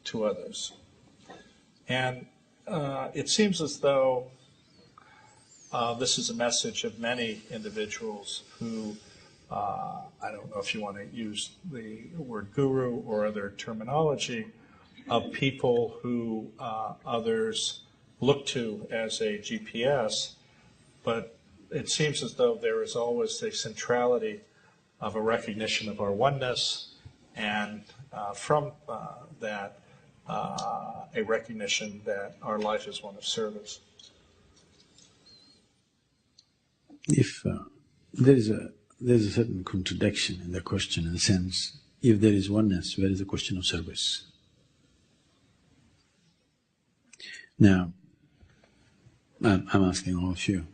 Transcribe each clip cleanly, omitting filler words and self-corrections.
to others. And it seems as though this is a message of many individuals who, I don't know if you want to use the word guru or other terminology, of people who others look to as a GPS, but it seems as though there is always a centrality of a recognition of our oneness, and from that, a recognition that our life is one of service. If there is a certain contradiction in the question, in the sense, if there is oneness, where is the question of service? Now, I'm asking all of you,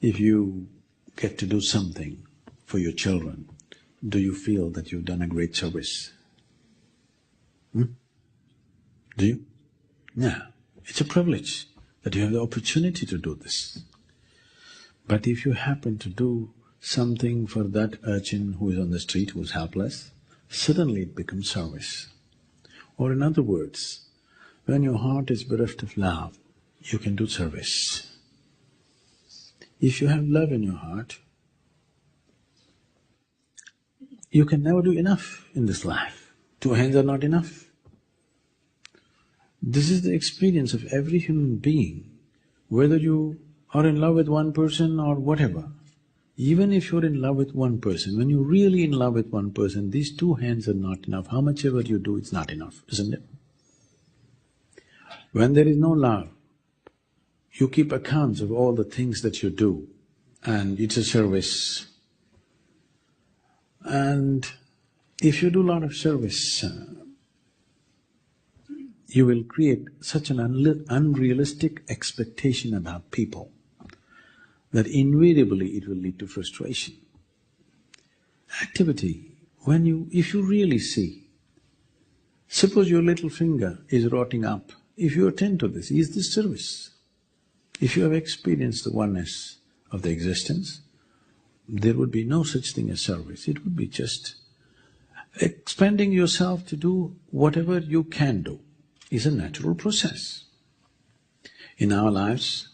if you get to do something for your children, do you feel that you've done a great service? Do you? No. It's a privilege that you have the opportunity to do this. But if you happen to do something for that urchin who is on the street, who is helpless, suddenly it becomes service. Or in other words, when your heart is bereft of love, you can do service. If you have love in your heart, you can never do enough in this life. 2 hands are not enough. This is the experience of every human being, whether you are in love with one person or whatever. Even if you're in love with one person, when you're really in love with one person, these 2 hands are not enough. How much ever you do, it's not enough, isn't it? When there is no love, you keep accounts of all the things that you do, and it's a service. And if you do a lot of service, you will create such an unrealistic expectation about people that invariably it will lead to frustration. Activity, if you really see, suppose your little finger is rotting up, if you attend to this, is this service? If you have experienced the oneness of the existence, there would be no such thing as service. It would be just expending yourself to do whatever you can do is a natural process. In our lives,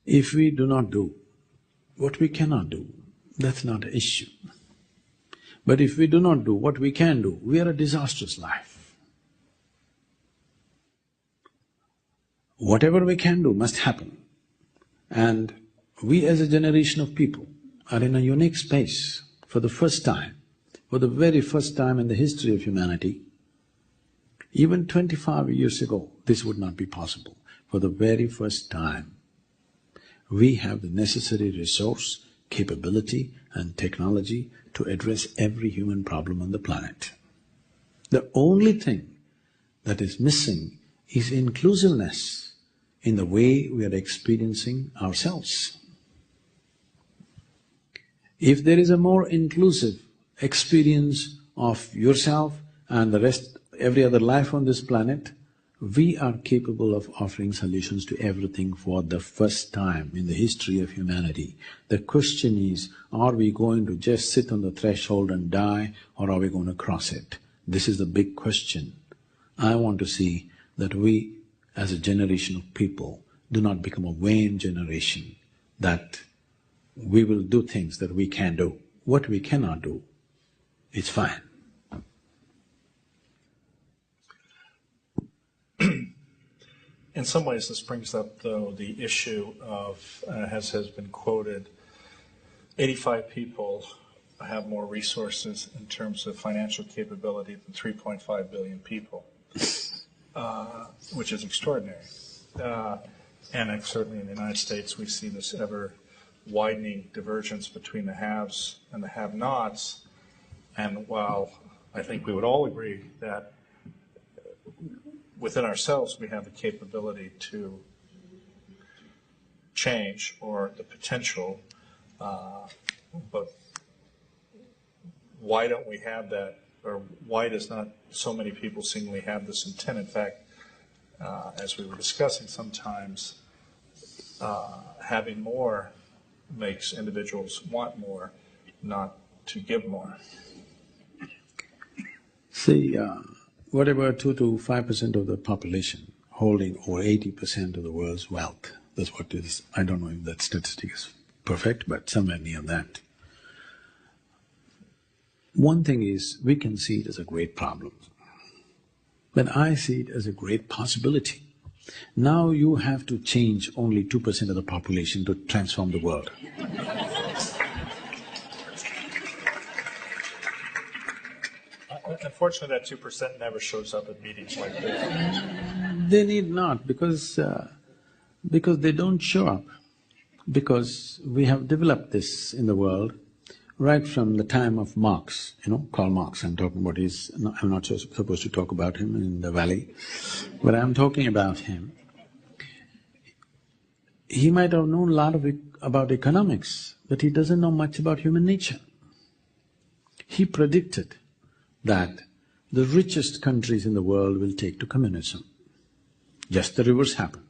if we do not do what we cannot do, that's not an issue. But if we do not do what we can do, we are a disastrous life. Whatever we can do must happen. And we as a generation of people are in a unique space for the first time, for the very first time in the history of humanity. Even 25 years ago, this would not be possible. For the very first time, we have the necessary resource, capability and technology to address every human problem on the planet. The only thing that is missing is inclusiveness in the way we are experiencing ourselves. If there is a more inclusive experience of yourself and the rest, every other life on this planet, we are capable of offering solutions to everything for the first time in the history of humanity. The question is, are we going to just sit on the threshold and die, or are we going to cross it? This is the big question. I want to see that we, as a generation of people, do not become a vain generation, that we will do things that we can do. What we cannot do, it's fine. In some ways, this brings up, though, the issue of, as has been quoted, 85 people have more resources in terms of financial capability than 3.5 billion people, which is extraordinary. And certainly in the United States, we see this ever-widening divergence between the haves and the have-nots. And while I think we would all agree that within ourselves we have the capability to change, or the potential, but why don't we have that, or why does not so many people seemingly have this intent? In fact, as we were discussing, sometimes having more makes individuals want more, not to give more. See, whatever 2 to 5% of the population holding over 80% of the world's wealth, that's what it is. I don't know if that statistic is perfect, but somewhere near that. One thing is, we can see it as a great problem, but I see it as a great possibility. Now you have to change only 2% of the population to transform the world. Unfortunately, that 2% never shows up at meetings like this. They need not, because they don't show up. Because we have developed this in the world right from the time of Marx, Karl Marx I'm talking about. I'm not supposed to talk about him in the valley, but I'm talking about him. He might have known a lot about economics, but he doesn't know much about human nature. He predicted that the richest countries in the world will take to communism. Just the reverse happened.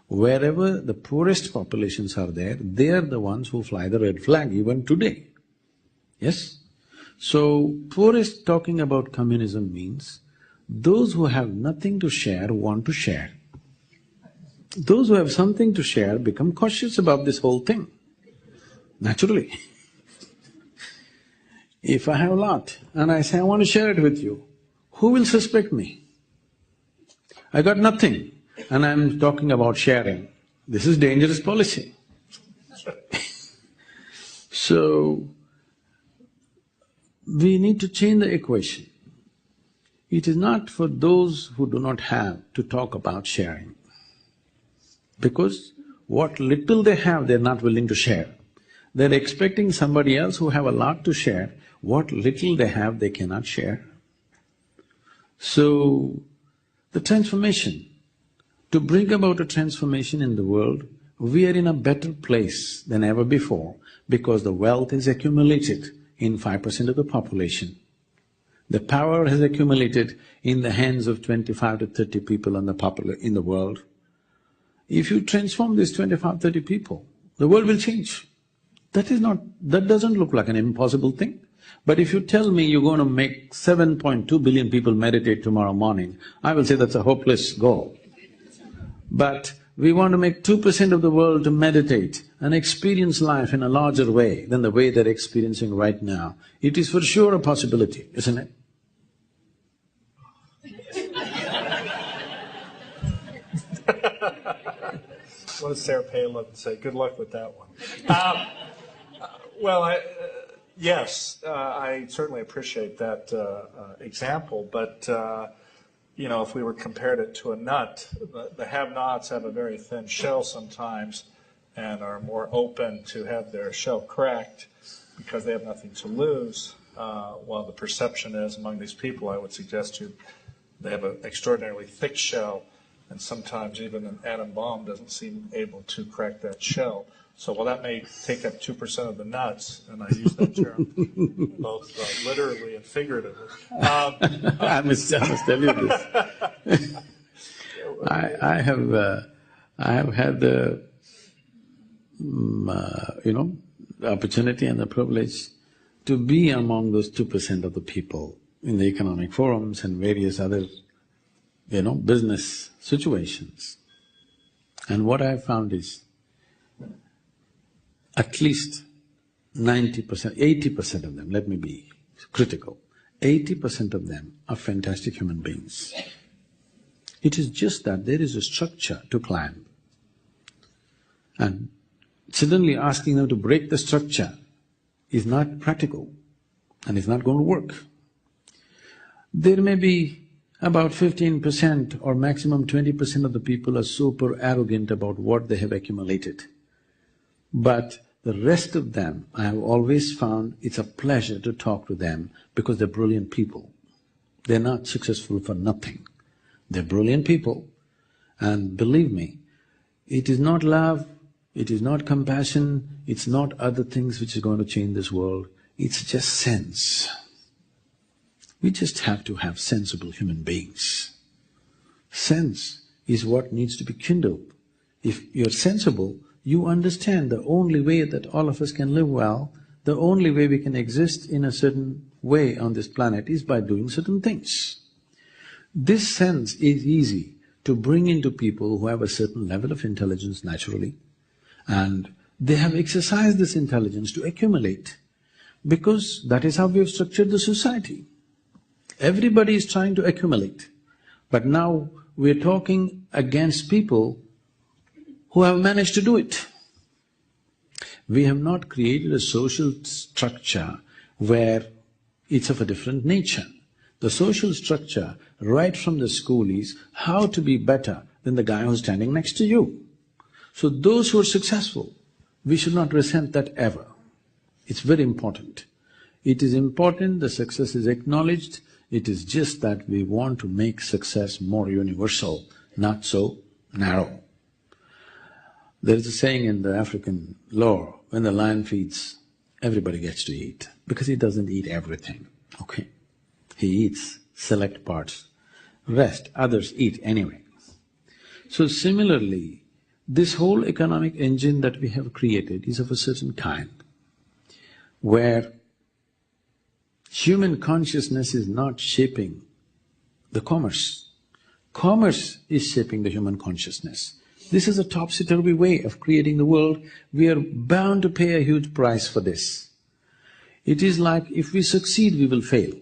Wherever the poorest populations are there, they are the ones who fly the red flag even today. Yes? So, poorest talking about communism means those who have nothing to share want to share. Those who have something to share become cautious about this whole thing, naturally. If I have a lot and I say, I want to share it with you, who will suspect me? I got nothing and I'm talking about sharing. This is dangerous policy. So, we need to change the equation. It is not for those who do not have to talk about sharing, because what little they have, they're not willing to share. They're expecting somebody else who have a lot to share. What little they have, they cannot share. So, the transformation, to bring about a transformation in the world, we are in a better place than ever before because the wealth is accumulated in 5% of the population. The power has accumulated in the hands of 25 to 30 people in the world. If you transform these 25, 30 people, the world will change. That doesn't look like an impossible thing. But if you tell me you're going to make 7.2 billion people meditate tomorrow morning, I will say that's a hopeless goal. But we want to make 2% of the world to meditate and experience life in a larger way than the way they're experiencing right now. It is for sure a possibility, isn't it? What does Sarah Palin say? Good luck with that one. Yes, I certainly appreciate that example, but if we were compared it to a nut, the have-nots have a very thin shell sometimes and are more open to have their shell cracked because they have nothing to lose, while the perception is among these people, I would suggest to you, they have an extraordinarily thick shell, and sometimes even an atom bomb doesn't seem able to crack that shell. So while that may take up 2% of the nuts, and I use that term both literally and figuratively. I must tell you this. I have had the opportunity and the privilege to be among those 2% of the people in the economic forums and various other business situations. And what I found is, at least 90%, 80% of them, let me be critical, 80% of them are fantastic human beings. It is just that there is a structure to climb. And suddenly asking them to break the structure is not practical and is not going to work. There may be about 15% or maximum 20% of the people are super arrogant about what they have accumulated. But the rest of them, I have always found it's a pleasure to talk to them because they're brilliant people. They're not successful for nothing. They're brilliant people, and believe me, it is not love, it is not compassion, it's not other things which is going to change this world, it's just sense. We just have to have sensible human beings. Sense is what needs to be kindled. If you're sensible, you understand the only way that all of us can live well, the only way we can exist in a certain way on this planet is by doing certain things. This sense is easy to bring into people who have a certain level of intelligence naturally, and they have exercised this intelligence to accumulate, because that is how we have structured the society. Everybody is trying to accumulate, but now we're talking against people who have managed to do it. We have not created a social structure where it's of a different nature. The social structure right from the school is how to be better than the guy who's standing next to you. So those who are successful, we should not resent that ever. It's very important. It is important the success is acknowledged, it is just that we want to make success more universal, not so narrow. There is a saying in the African lore, when the lion feeds, everybody gets to eat, because he doesn't eat everything, okay? He eats select parts, rest others eat anyway. So similarly, this whole economic engine that we have created is of a certain kind, where human consciousness is not shaping the commerce. Commerce is shaping the human consciousness. This is a topsy-turvy way of creating the world. We are bound to pay a huge price for this. It is like if we succeed, we will fail.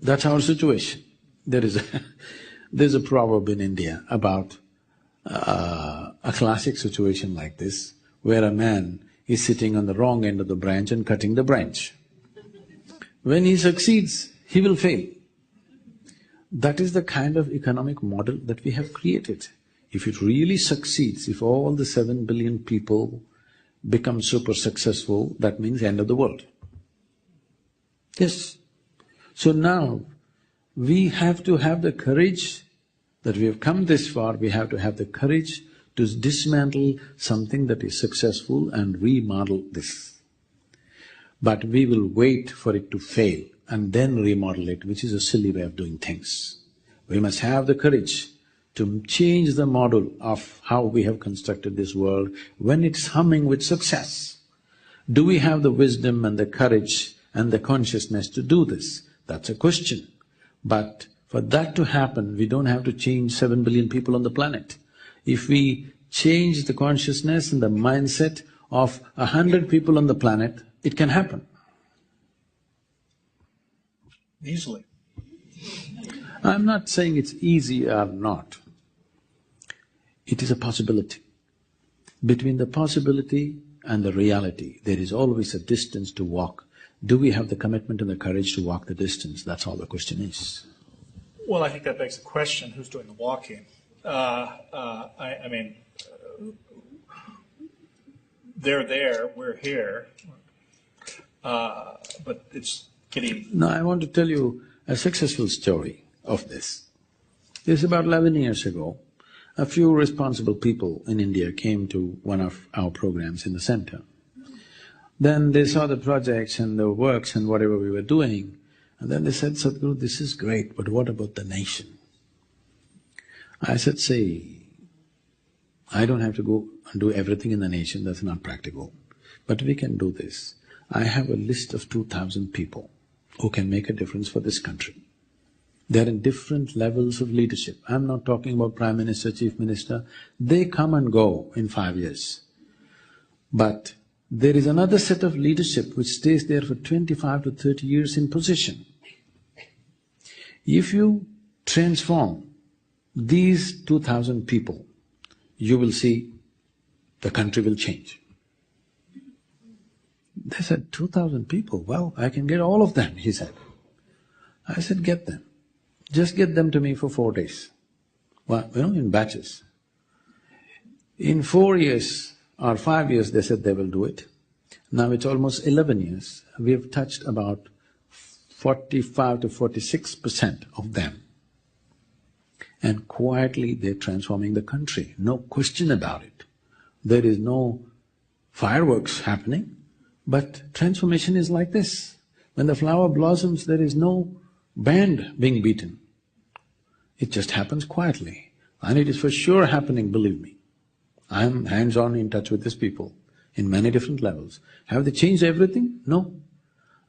That's our situation. There's a proverb in India about a classic situation like this, where a man is sitting on the wrong end of the branch and cutting the branch. When he succeeds, he will fail. That is the kind of economic model that we have created. If it really succeeds, if all the 7 billion people become super successful, that means end of the world. Yes. So now, we have to have the courage that we have come this far, we have to have the courage to dismantle something that is successful and remodel this. But we will wait for it to fail and then remodel it, which is a silly way of doing things. We must have the courage to change the model of how we have constructed this world when it's humming with success. Do we have the wisdom and the courage and the consciousness to do this? That's a question. But for that to happen, we don't have to change 7 billion people on the planet. If we change the consciousness and the mindset of 100 people on the planet, it can happen. Easily. I'm not saying it's easy or not. It is a possibility. Between the possibility and the reality, there is always a distance to walk. Do we have the commitment and the courage to walk the distance? That's all the question is. Well, I think that begs the question, who's doing the walking? I mean, they're there, we're here, but it's getting… Now, I want to tell you a successful story of this. This is about 11 years ago. A few responsible people in India came to one of our programs in the center. Then they saw the projects and the works and whatever we were doing, and then they said, "Sadhguru, this is great, but what about the nation?" I said, "See, I don't have to go and do everything in the nation, that's not practical. But we can do this. I have a list of 2,000 people who can make a difference for this country. They're in different levels of leadership. I'm not talking about Prime Minister, Chief Minister, they come and go in 5 years. But there is another set of leadership which stays there for 25 to 30 years in position. If you transform these 2,000 people, you will see the country will change." They said, 2,000 people, well, I can get all of them, he said. I said, get them. Just get them to me for 4 days. Well, in batches. In 4 years or 5 years, they said they will do it. Now it's almost 11 years, we have touched about 45 to 46% of them. And quietly they're transforming the country, no question about it. There is no fireworks happening, but transformation is like this. When the flower blossoms, there is no band being beaten. It just happens quietly, and it is for sure happening, believe me. I'm hands-on in touch with these people in many different levels. Have they changed everything? No.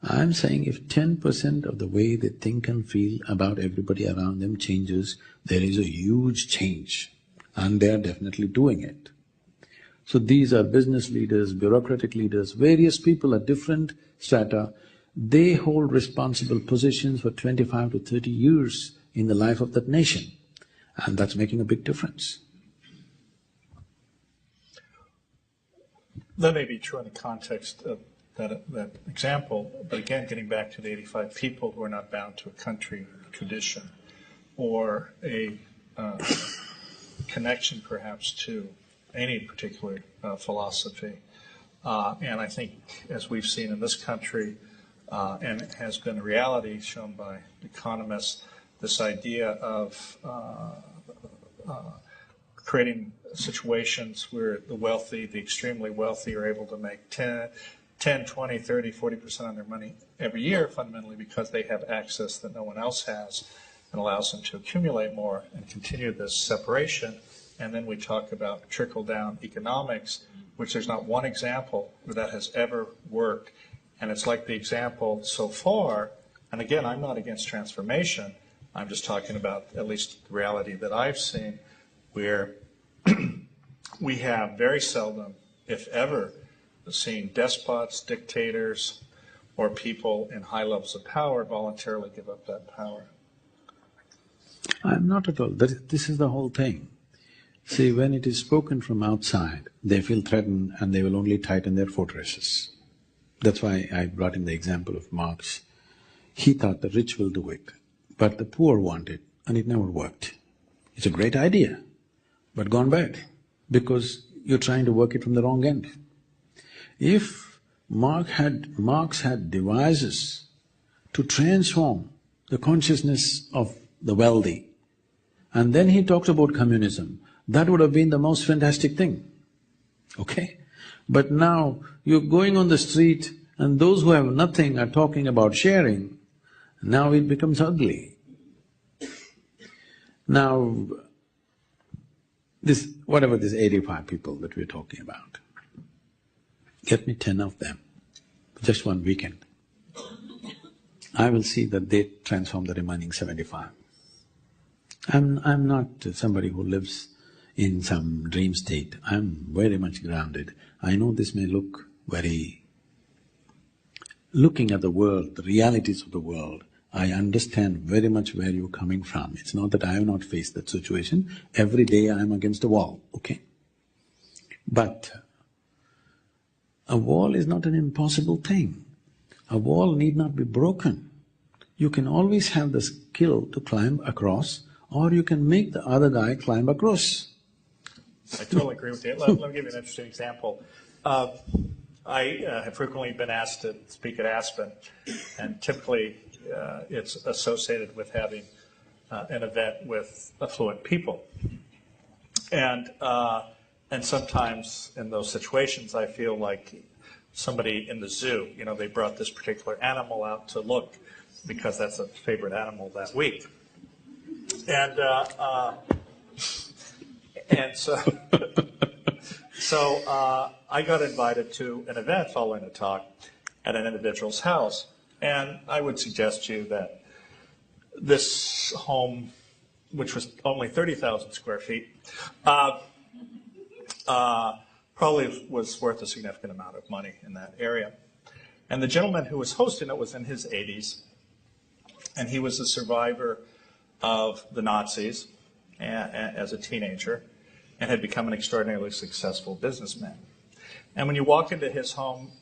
I'm saying if 10% of the way they think and feel about everybody around them changes, there is a huge change, and they are definitely doing it. So these are business leaders, bureaucratic leaders, various people at different strata. They hold responsible positions for 25 to 30 years in the life of that nation, and that's making a big difference. That may be true in the context of that example, but again, getting back to the 85 people who are not bound to a country, a tradition, or a connection perhaps to any particular philosophy. And I think, as we've seen in this country, and it has been a reality shown by economists, this idea of creating situations where the wealthy, the extremely wealthy, are able to make 10, 20, 30, 40% on their money every year, fundamentally because they have access that no one else has, and allows them to accumulate more and continue this separation. And then we talk about trickle-down economics, which there's not one example where that has ever worked. And it's like the example so far, and again, I'm not against transformation, I'm just talking about at least the reality that I've seen, where we have very seldom, if ever, seen despots, dictators, or people in high levels of power voluntarily give up that power. I'm not at all. This is the whole thing. See, when it is spoken from outside, they feel threatened and they will only tighten their fortresses. That's why I brought in the example of Marx. He thought the rich will do it, but the poor want it, and it never worked. It's a great idea, but gone bad, because you're trying to work it from the wrong end. If Marx had devices to transform the consciousness of the wealthy, and then he talked about communism, that would have been the most fantastic thing, okay? But now you're going on the street and those who have nothing are talking about sharing, now it becomes ugly. Now, whatever these 85 people that we're talking about, get me 10 of them, just one weekend. I will see that they transform the remaining 75. I'm not somebody who lives in some dream state. I'm very much grounded. I know this may look very… Looking at the world, the realities of the world, I understand very much where you're coming from. It's not that I have not faced that situation. Every day I am against a wall, okay? But a wall is not an impossible thing. A wall need not be broken. You can always have the skill to climb across, or you can make the other guy climb across. I totally agree with you. Let me give you an interesting example. I have frequently been asked to speak at Aspen, and typically it's associated with having an event with affluent people. And sometimes in those situations I feel like somebody in the zoo, you know, they brought this particular animal out to look because that's a favorite animal that week. And so I got invited to an event following a talk at an individual's house. And I would suggest to you that this home, which was only 30,000 square feet, probably was worth a significant amount of money in that area. And the gentleman who was hosting it was in his 80s, and he was a survivor of the Nazis as a teenager and had become an extraordinarily successful businessman. And when you walk into his home,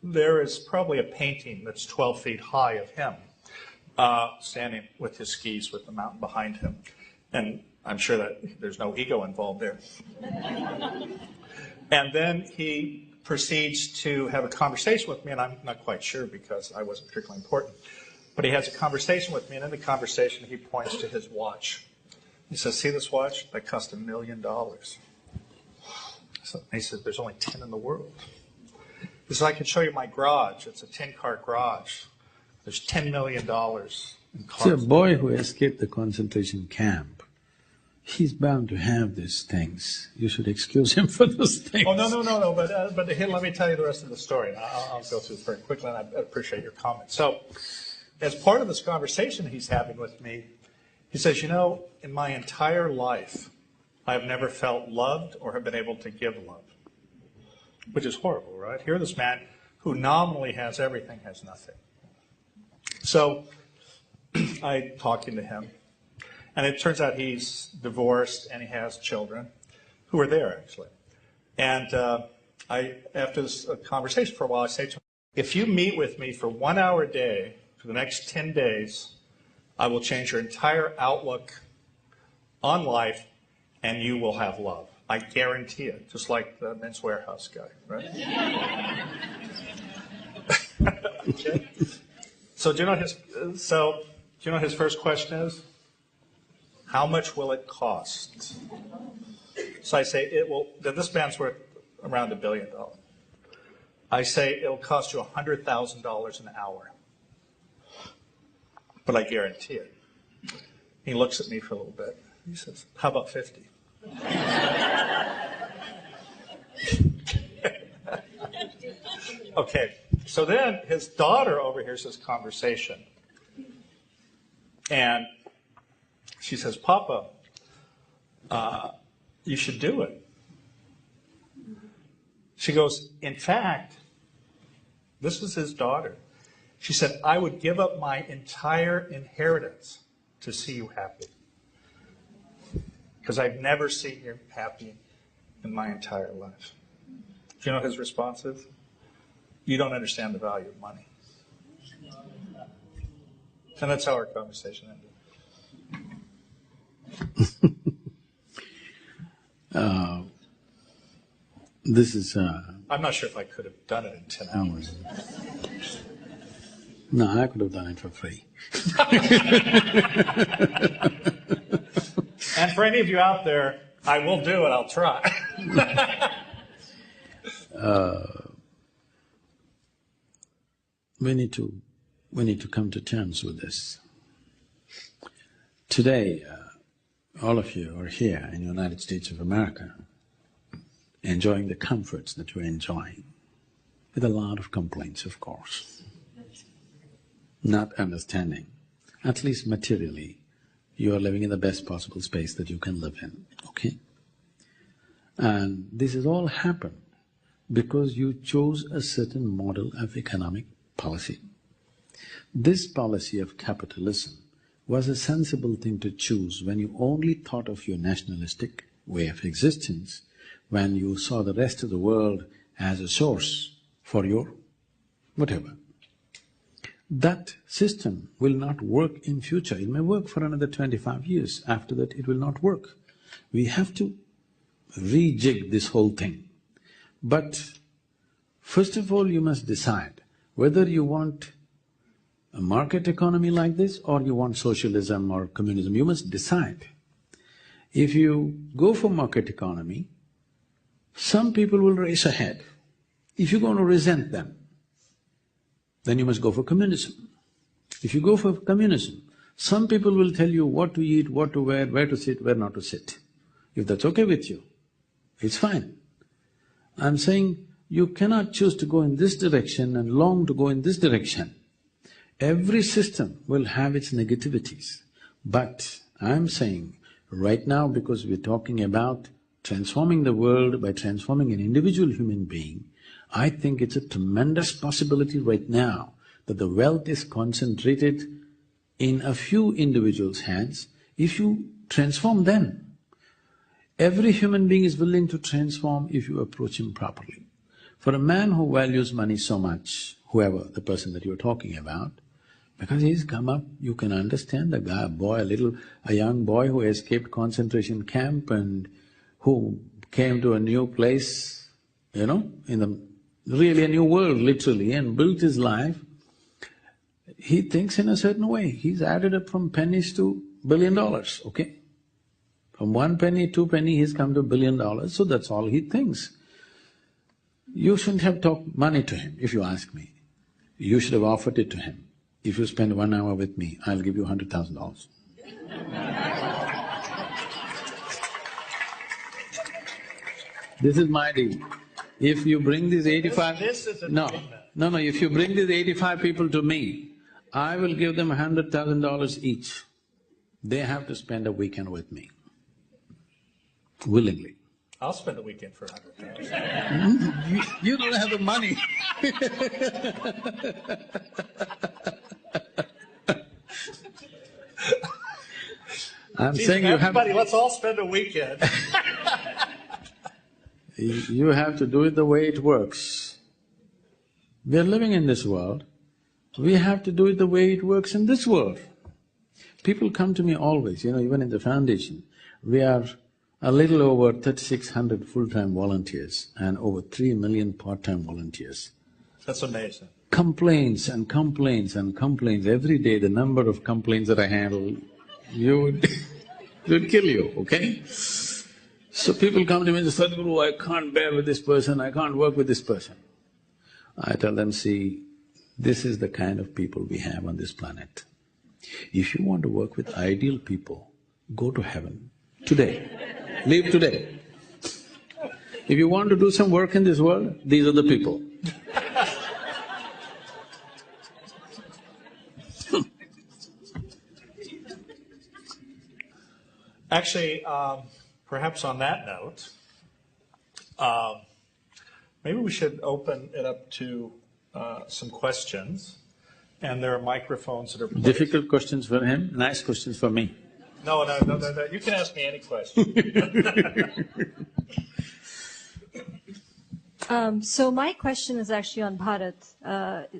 there is probably a painting that's 12 feet high of him, standing with his skis with the mountain behind him. And I'm sure that there's no ego involved there. And then he proceeds to have a conversation with me, and I'm not quite sure because I wasn't particularly important. But he has a conversation with me, and in the conversation he points to his watch. He says, "See this watch? That cost $1 million." So he said, "There's only 10 in the world." He said, "I can show you my garage. It's a 10-car garage. There's $10 million in cars." See, a boy who escaped the concentration camp, He's bound to have these things. You should excuse him for those things. Oh, no, but here, let me tell you the rest of the story. And I'll go through it very quickly, and I appreciate your comment. So, as part of this conversation he's having with me, he says, you know, in my entire life, I've never felt loved or have been able to give love, which is horrible, right? Here, this man who nominally has everything has nothing. So, I talking to him, and it turns out he's divorced and he has children who are there, actually. And after this conversation for a while, I say to him, if you meet with me for 1 hour a day for the next 10 days, I will change your entire outlook on life, and you will have love. I guarantee it, just like the Men's Warehouse guy, right? Okay. So do you know his first question is? How much will it cost? So I say this man's worth around $1 billion. I say it'll cost you $100,000 an hour. But I guarantee it. He looks at me for a little bit. He says, how about 50? Okay, so then his daughter overhears this conversation. And she says, Papa, you should do it. She goes, in fact, this was his daughter. She said, I would give up my entire inheritance to see you happy. Because I've never seen you happy in my entire life. Do you know his response is? You don't understand the value of money. And that's how our conversation ended. This is... I'm not sure if I could have done it in 10 hours. No, I could have done it for free. And for any of you out there, I will do it, I'll try. We need to come to terms with this. Today, all of you are here in the United States of America, enjoying the comforts that you're enjoying, with a lot of complaints, of course. Not understanding, at least materially, you are living in the best possible space that you can live in, okay? And this has all happened because you chose a certain model of economic policy. This policy of capitalism was a sensible thing to choose when you only thought of your nationalistic way of existence, when you saw the rest of the world as a source for your whatever. That system will not work in future. It may work for another 25 years. After that, it will not work. We have to rejig this whole thing. But first of all, you must decide whether you want a market economy like this or you want socialism or communism. You must decide. If you go for market economy, some people will race ahead. If you're going to resent them, then you must go for communism. If you go for communism, some people will tell you what to eat, what to wear, where to sit, where not to sit. If that's okay with you, it's fine. I'm saying you cannot choose to go in this direction and long to go in this direction. Every system will have its negativities. But I'm saying right now, because we're talking about transforming the world by transforming an individual human being, I think it's a tremendous possibility right now that the wealth is concentrated in a few individuals' hands. If you transform them, every human being is willing to transform if you approach him properly. For a man who values money so much, whoever the person that you're talking about, because he's come up, you can understand the guy, a young boy who escaped concentration camp and who came to a new place, you know, really a new world literally, and built his life. He thinks in a certain way. He's added up from pennies to $1 billion, okay? From 1 penny, 2 penny, he's come to $1 billion, so that's all he thinks. You shouldn't have talked money to him, if you ask me. You should have offered it to him. If you spend 1 hour with me, I'll give you $100,000. This is my deal. If you bring these 85… This is an No, agreement. no, if you bring these 85 people to me, I will give them $100,000 each. They have to spend a weekend with me, willingly. I'll spend a weekend for $100,000. You don't have the money. I'm saying you have… Everybody, let's all spend a weekend. You have to do it the way it works. We are living in this world, we have to do it the way it works in this world. People come to me always, even in the foundation, we are a little over 3,600 full-time volunteers and over 3 million part-time volunteers. That's amazing. Complaints and complaints and complaints, every day the number of complaints that I handle, it would kill you, okay? So people come to me and say, Sadhguru, I can't bear with this person, I can't work with this person. I tell them, see, this is the kind of people we have on this planet. If you want to work with ideal people, go to heaven today, leave today. If you want to do some work in this world, these are the people. Actually, perhaps on that note, maybe we should open it up to some questions. And there are microphones that are placed. Difficult questions for him, nice questions for me. No, you can ask me any question. So my question is actually on Bharat,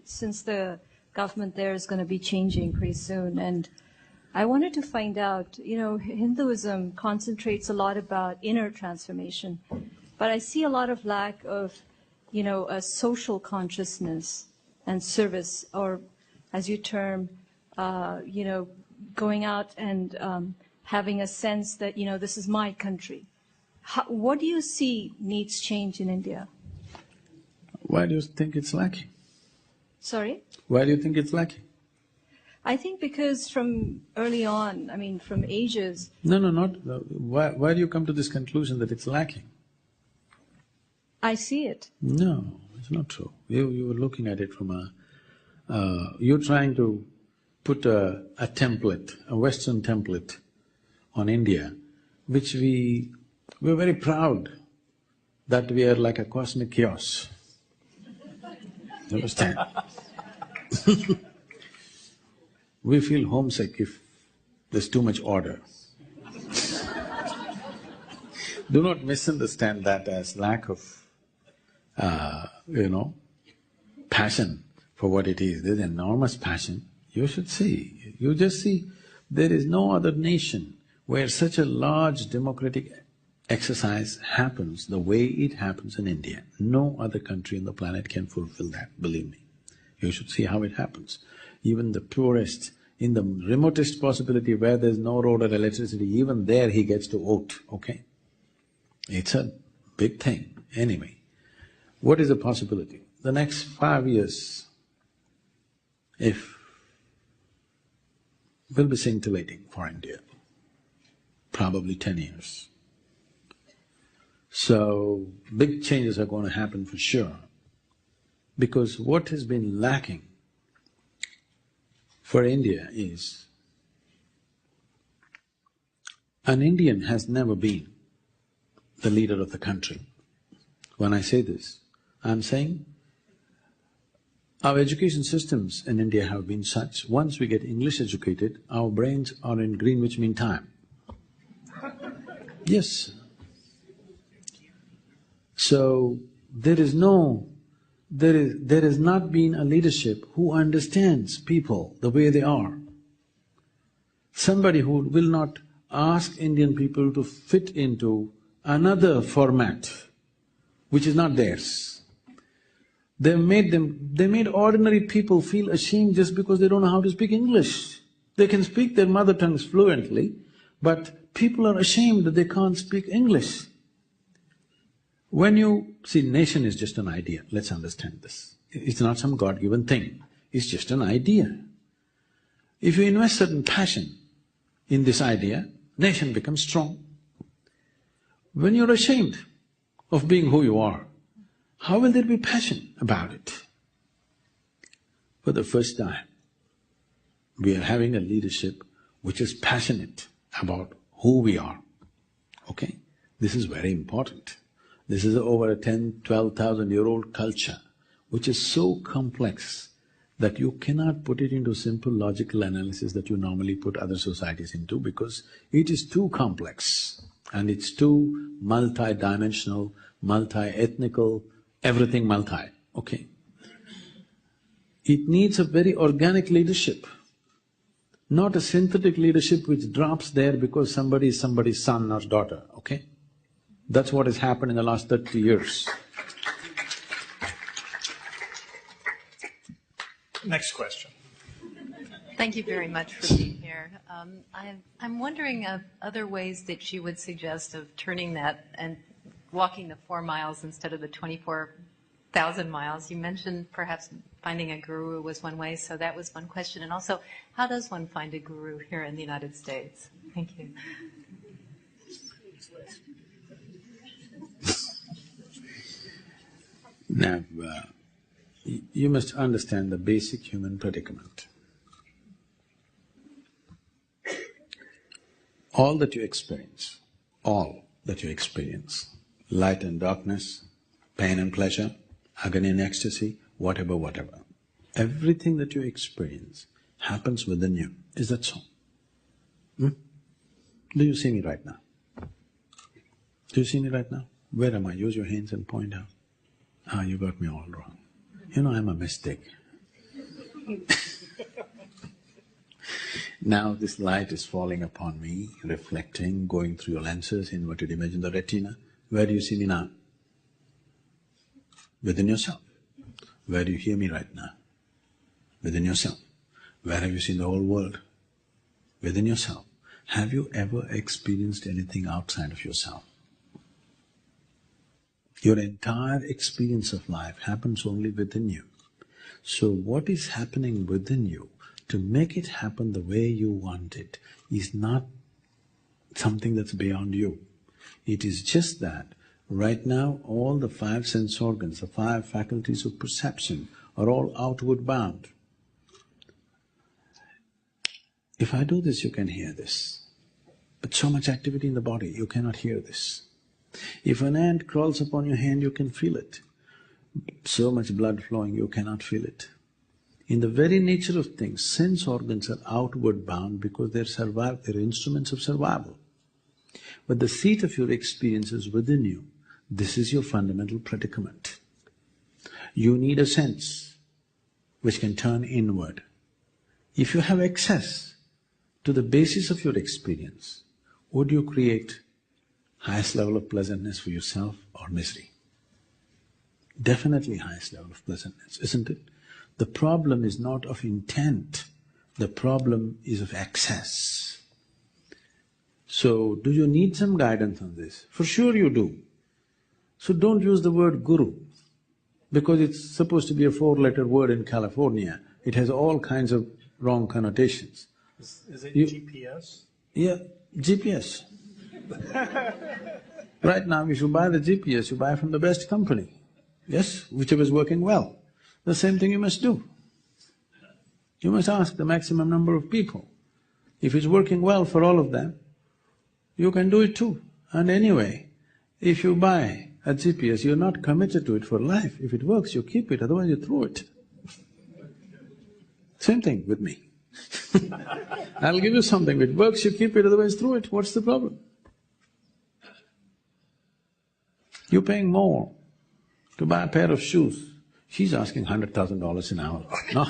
since the government there is going to be changing pretty soon, and I wanted to find out, Hinduism concentrates a lot about inner transformation, but I see a lot of lack of, a social consciousness and service, or as you term, going out and having a sense that, this is my country. What do you see needs change in India? Why do you think it's lacking? Sorry? Why do you think it's lacking? I think because from early on, from ages… No, not… Why do you come to this conclusion that it's lacking? I see it. No, it's not true. You were looking at it from a… you're trying to put a template, a Western template on India, which we're very proud that we are like a cosmic chaos. You understand? We feel homesick if there's too much order. Do not misunderstand that as lack of, passion for what it is. There's enormous passion. You should see, you just see, there is no other nation where such a large democratic exercise happens the way it happens in India. No other country on the planet can fulfill that, believe me. You should see how it happens. Even the poorest, in the remotest possibility where there's no road or electricity, even there he gets to vote, okay? It's a big thing. Anyway, what is the possibility? The next 5 years, will be scintillating for India, probably 10 years. So, big changes are going to happen for sure, because what has been lacking for India is, an Indian has never been the leader of the country. When I say this, I'm saying our education systems in India have been such, once we get English educated, our brains are in Greenwich Mean Time. Yes. So, there has not been a leadership who understands people the way they are. Somebody who will not ask Indian people to fit into another format which is not theirs. They made ordinary people feel ashamed just because they don't know how to speak English. They can speak their mother tongues fluently, but people are ashamed that they can't speak English. When you… see, nation is just an idea, let's understand this. It's not some God-given thing, it's just an idea. If you invest certain passion in this idea, nation becomes strong. When you're ashamed of being who you are, how will there be passion about it? For the first time, we are having a leadership which is passionate about who we are, okay? This is very important. This is over a 10, 12,000-year-old culture which is so complex that you cannot put it into simple logical analysis that you normally put other societies into, because it is too complex and it's too multi-dimensional, multi-ethnical, everything multi, okay? It needs a very organic leadership, not a synthetic leadership which drops there because somebody is somebody's son or daughter, okay? That's what has happened in the last 30 years. Next question. Thank you very much for being here. I'm wondering of other ways that you would suggest of turning that and walking the 4 miles instead of the 24,000 miles. You mentioned perhaps finding a guru was one way, so that was one question. And also, how does one find a guru here in the United States? Thank you. Now, you must understand the basic human predicament. All that you experience, light and darkness, pain and pleasure, agony and ecstasy, whatever, everything that you experience happens within you. Is that so? Do you see me right now? Do you see me right now? Where am I? Use your hands and point out. Ah, you got me all wrong. You know I'm a mystic. Now this light is falling upon me, reflecting, going through your lenses, inverted image in the retina. Where do you see me now? Within yourself. Where do you hear me right now? Within yourself. Where have you seen the whole world? Within yourself. Have you ever experienced anything outside of yourself? Your entire experience of life happens only within you. So what is happening within you, to make it happen the way you want it, is not something that's beyond you. It is just that right now all the 5 sense organs, the 5 faculties of perception are all outward bound. If I do this, you can hear this. But so much activity in the body, you cannot hear this. If an ant crawls upon your hand, you can feel it. So much blood flowing, you cannot feel it. In the very nature of things, sense organs are outward bound because they're instruments of survival. But the seat of your experience is within you. This is your fundamental predicament. You need a sense which can turn inward. If you have access to the basis of your experience, would you create highest level of pleasantness for yourself or misery? Definitely highest level of pleasantness, isn't it? The problem is not of intent, the problem is of access. So, do you need some guidance on this? For sure you do. So don't use the word guru, because it's supposed to be a 4-letter word in California. It has all kinds of wrong connotations. Is it GPS? Yeah, GPS. Right now, if you buy the GPS, you buy from the best company, yes, whichever is working well. The same thing you must do. You must ask the maximum number of people. If it's working well for all of them, you can do it too. And anyway, if you buy a GPS, you're not committed to it for life. If it works, you keep it, otherwise you throw it. Same thing with me. I'll give you something, if it works, you keep it, otherwise throw it. What's the problem? You're paying more to buy a pair of shoes. She's asking $100,000 an hour. No.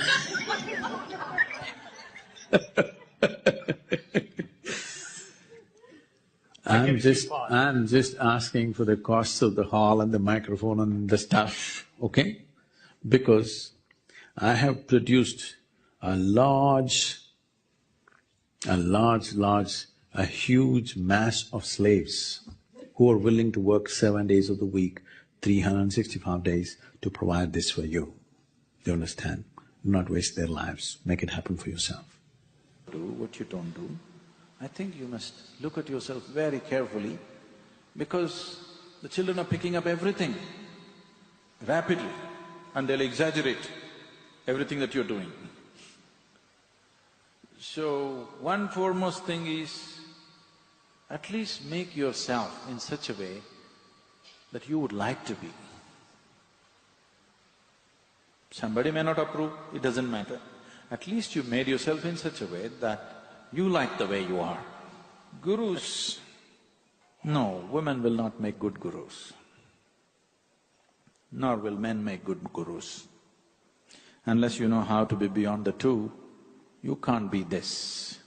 I'm just asking for the costs of the hall and the microphone and the stuff, okay? Because I have produced a huge mass of slaves who are willing to work 7 days of the week, 365 days to provide this for you. You understand? Do not waste their lives, make it happen for yourself. Do what you don't do. I think you must look at yourself very carefully, because the children are picking up everything rapidly and they'll exaggerate everything that you're doing. So, one foremost thing is, at least make yourself in such a way that you would like to be. Somebody may not approve, it doesn't matter. At least you made yourself in such a way that you like the way you are. Gurus, no, women will not make good gurus, nor will men make good gurus. Unless you know how to be beyond the two, you can't be this.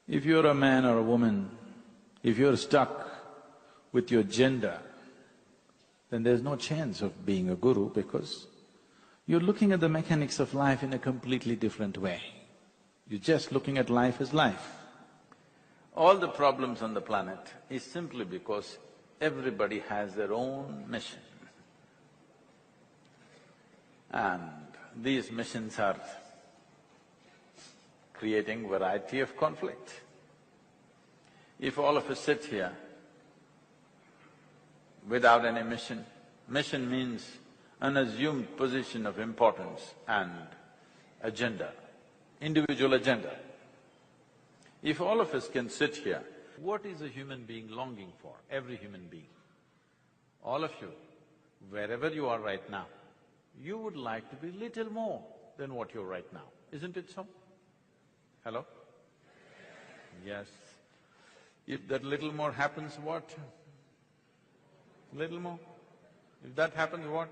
If you're a man or a woman, if you're stuck with your gender, then there's no chance of being a guru because you're looking at the mechanics of life in a completely different way. You're just looking at life as life. All the problems on the planet is simply because everybody has their own mission. And these missions are creating variety of conflict. If all of us sit here without any mission, mission means an assumed position of importance and agenda, individual agenda. If all of us can sit here, what is a human being longing for? Every human being. All of you, wherever you are right now, you would like to be little more than what you're right now, isn't it so? Hello? Yes. If that little more happens, what? Little more? If that happens, what?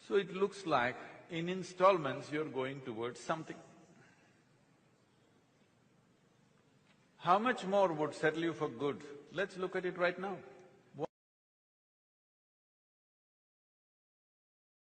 So it looks like in installments you're going towards something. How much more would settle you for good? Let's look at it right now.